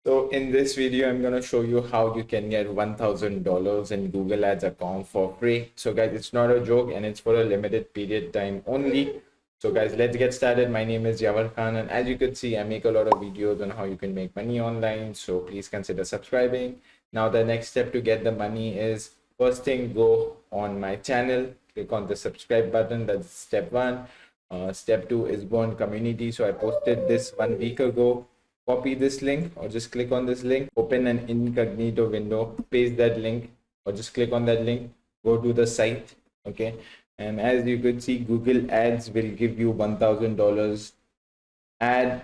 So in this video, I'm going to show you how you can get $1,000 in Google Ads account for free. So guys, it's not a joke and it's for a limited period time only. So guys, let's get started. My name is Yavar Khan, and as you could see, I make a lot of videos on how you can make money online. So please consider subscribing. Now the next step to get the money is, first thing, go on my channel, click on the subscribe button. That's step one. Step two is go on community. So I posted this 1 week ago. Copy this link or just click on this link, open an incognito window, paste that link or just click on that link, go to the site. Okay, and as you could see, Google Ads will give you $1,000 ad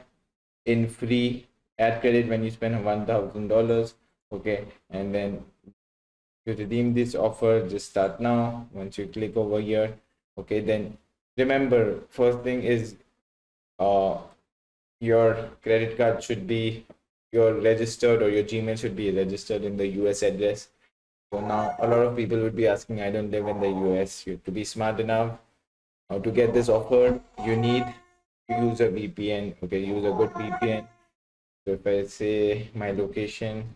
in free ad credit when you spend $1,000. Okay, and then to redeem this offer, just start now. Once you click over here, okay, then remember, first thing is your credit card should be registered, or your Gmail should be registered in the US address. So now a lot of people would be asking, I don't live in the US. You have to be smart enough. How to get this offer? You need to use a VPN. Okay, use a good VPN. So if I say my location,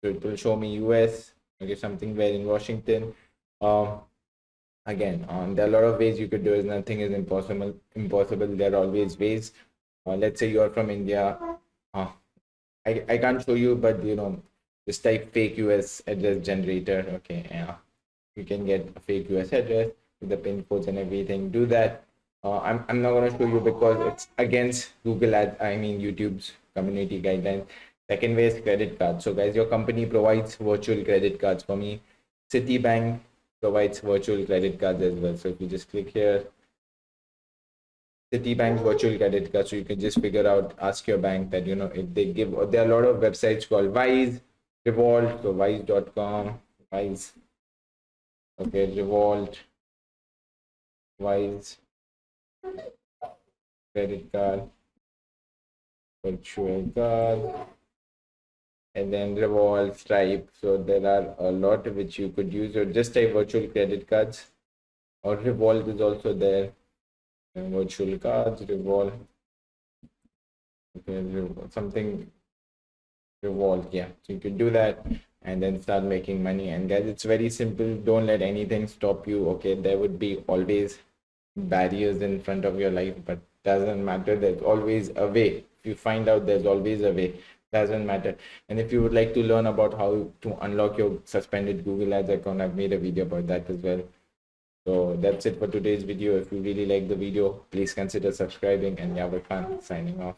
so it will show me US. Okay, something where in Washington. Again, there are a lot of ways you could do it. Nothing is impossible. There are always ways. Let's say you are from India. I can't show you, but just type fake US address generator. Okay, yeah, you can get a fake US address with the pin codes and everything. Do that. I'm not gonna show you because it's against Google Ads, I mean YouTube's community guidelines. Second way is credit card. So guys, your company provides virtual credit cards. For me, Citibank provides virtual credit cards as well. So if you just click here, Citibank virtual credit card, so you can just figure out, ask your bank that if they give. There are a lot of websites called Wise, Revolt, so wise.com, Wise, okay, Revolt, Wise, credit card, virtual card, and then Revolt, Stripe. So there are a lot which you could use, or just type virtual credit cards, or Revolt is also there. And virtual cards, Revolt, okay, something Revolt, yeah. So you could do that and then start making money. And guys, it's very simple. Don't let anything stop you. Okay, there would be always barriers in front of your life, but doesn't matter. There's always a way. If you find out, there's always a way. Doesn't matter. And if you would like to learn about how to unlock your suspended Google Ads account, I've made a video about that as well. So that's it for today's video. If you really like the video, please consider subscribing, and Yavar Khan signing off.